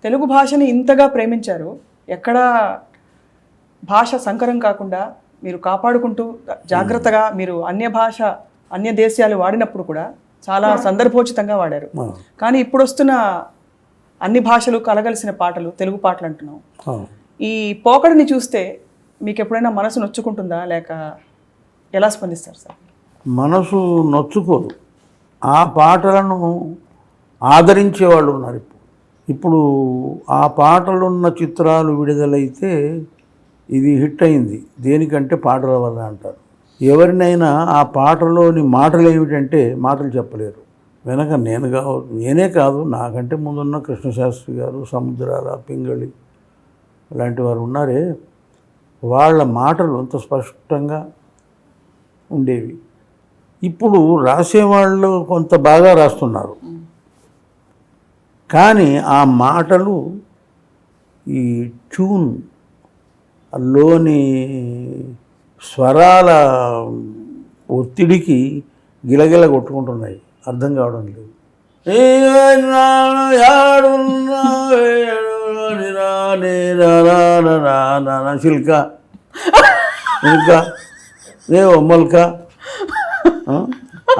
తెలుగు భాషని ఇంతగా ప్రేమించారు, ఎక్కడ భాష సంకరం కాకుండా మీరు కాపాడుకుంటూ జాగ్రత్తగా మీరు అన్య దేశాలు వాడినప్పుడు కూడా చాలా సందర్భోచితంగా వాడారు. కానీ ఇప్పుడు వస్తున్న అన్ని భాషలు కలగలిసిన పాటలు తెలుగు పాటలు అంటున్నాం. ఈ పోకడిని చూస్తే మీకు ఎప్పుడైనా మనసు నొచ్చుకుంటుందా, లేక ఎలా స్పందిస్తారు సార్? మనసు నొచ్చుకోదు. ఆ పాటలను ఆదరించే వాళ్ళు ఉన్నారు. ఇప్పుడు ఆ పాటలున్న చిత్రాలు విడుదలైతే ఇది హిట్ అయింది దేనికంటే పాటల వల్ల అంటారు. ఎవరినైనా ఆ పాటలోని మాటలు ఏమిటంటే మాటలు చెప్పలేరు. వెనక నేనే కాదు, నాకంటే ముందున్న కృష్ణశాస్త్రి గారు, సముద్రాల, పింగళి లాంటి వారు ఉన్నారే, వాళ్ళ మాటలు అంత స్పష్టంగా ఉండేవి. ఇప్పుడు రాసేవాళ్ళు కొంత బాగా రాస్తున్నారు, కానీ ఆ మాటలు ఈ ట్యూన్ లోని స్వరాల ఒత్తిడికి గిలగిల కొట్టుకుంటున్నాయి, అర్థం కావడం లేదు. చిల్క ఇంకా రే ఒమ్మల్క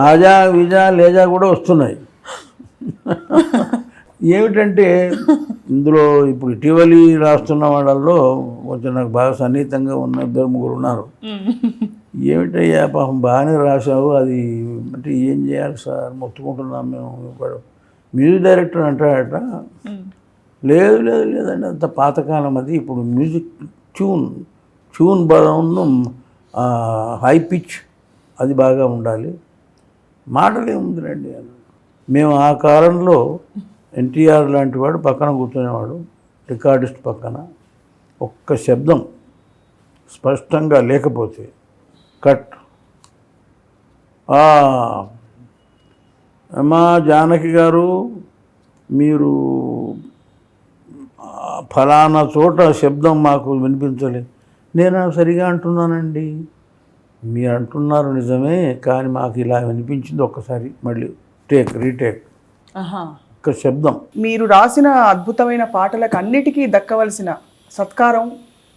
ఆజా విజా లేజా కూడా వస్తున్నాయి. ఏమిటంటే ఇందులో ఇప్పుడు ఇటీవలి రాస్తున్న వాళ్ళల్లో కొంచెం నాకు బాగా సన్నిహితంగా ఉన్న 2-3 ఉన్నారు. ఏమిటయ్యా పాపం బాగానే రాసావు, అది అంటే ఏం చేయాలి సార్ మొత్తుకుంటున్నాం మేము. ఇప్పుడు మ్యూజిక్ డైరెక్టర్ అంటాడట, లేదండి అంత పాతకాలం అది, ఇప్పుడు మ్యూజిక్ ట్యూన్ బలం హై పిచ్ అది బాగా ఉండాలి, మాటలు ఏముందిలేండి అని. మేము ఆ కాలంలో ఎన్టీఆర్ లాంటి వాడు పక్కన కూర్చునేవాడు, రికార్డిస్ట్ పక్కన. ఒక్క శబ్దం స్పష్టంగా లేకపోతే కట్. అమ్మా జానకి గారు, మీరు ఫలానా చోట శబ్దం మాకు వినిపించలేదు. నేను సరిగా అంటున్నానండి, మీరు అంటున్నారు నిజమే, కానీ మాకు ఇలా వినిపించింది, ఒక్కసారి మళ్ళీ రీటేక్ ఒక్క శబ్దం. మీరు రాసిన అద్భుతమైన పాటలకు అన్నిటికీ దక్కవలసిన సత్కారం,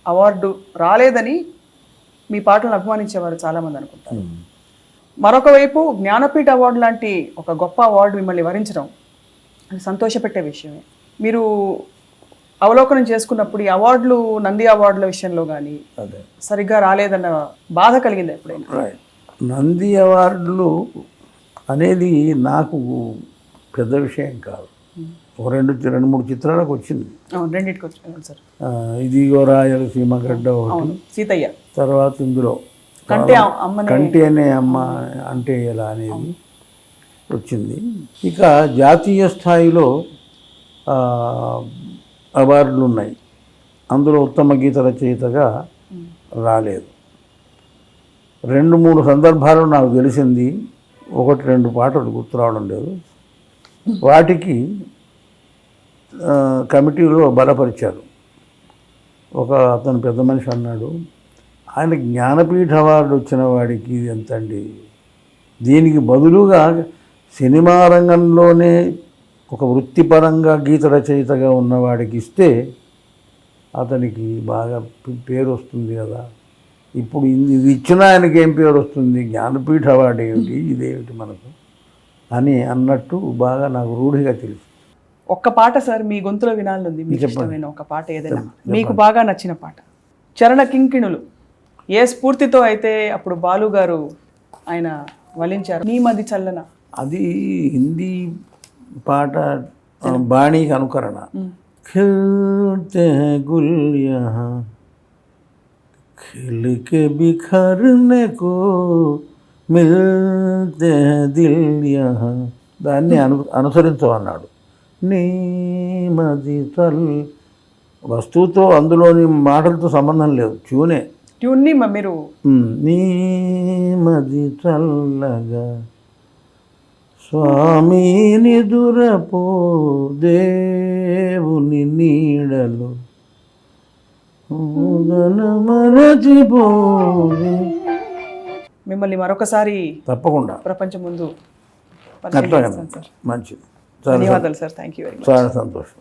అవార్డు రాలేదని మీ పాటలను అభిమానించేవారు చాలామంది అనుకుంటారు. మరొక వైపు జ్ఞానపీఠ అవార్డు లాంటి ఒక గొప్ప అవార్డు మిమ్మల్ని వరించడం అది సంతోషపెట్టే విషయమే. మీరు అవలోకనం చేసుకున్నప్పుడు ఈ అవార్డులు, నంది అవార్డుల విషయంలో కానీ సరిగ్గా రాలేదన్న బాధ కలిగింది ఎప్పుడైనా? నంది అవార్డులు అనేది నాకు పెద్ద విషయం కాదు. ఒక 2-3 చిత్రాలకు వచ్చింది. రెండింటికి వచ్చింది సార్. ఇదిగో రాయలసీమ గడ్డ ఒకటి, సీతయ్య, తర్వాత ఇందులో కంటి అనే అమ్మ అంటే ఎలా అనేది వచ్చింది. ఇక జాతీయ స్థాయిలో అవార్డులు ఉన్నాయి, అందులో ఉత్తమ గీత రచయితగా రాలేదు. 2-3 సందర్భాలు నాకు తెలిసింది, 1-2 పాటలు గుర్తు రావడం లేదు. వాటికి కమిటీలో బలపరిచారు. ఒక అతను పెద్ద మనిషి అన్నాడు, ఆయన జ్ఞానపీఠ అవార్డు వచ్చిన వాడికి ఇది ఎంతండి, దీనికి బదులుగా సినిమా రంగంలోనే ఒక వృత్తిపరంగా గీత రచయితగా ఉన్నవాడికి ఇస్తే అతనికి బాగా పేరు వస్తుంది కదా, ఇప్పుడు ఇది ఇచ్చిన ఆయనకి ఏం పేరు వస్తుంది, జ్ఞానపీఠ అవార్డు ఏమిటి, ఇదేమిటి మనకు అని అన్నట్టు బాగా నాకు రూఢిగా తెలుసు. ఒక్క పాట సార్ మీ గొంతులో వినాలనుంది, మీకు ఇష్టమైన ఒక పాట ఏదైనా, మీకు బాగా నచ్చిన పాట. చరణ కింకిణులు ఏ స్ఫూర్తితో అయితే అప్పుడు బాలు గారు ఆయన వలించారు, నీ మది చల్లన, అది హిందీ పాట, బాణీకి అనుకరణ. ఖిల్తే హై గుల్ యహాं ఖిల్ కే బిఖర్నే కో మిల్తే హై దిల్ యహాं, దాన్ని అనుసరించమన్నాడు. నీ మది చల్, వస్తువుతో అందులోని మాటలతో సంబంధం లేదు, ట్యూన్ని మీరు నీ మది చల్లగా స్వామి నిదురపో దేవుని నీడలో మరచిపో. మిమ్మల్ని మరొకసారి తప్పకుండా ప్రపంచం ముందు మంచిది. ధన్యవాదాలు sir. Thank you very much. చాలా సంతోషం.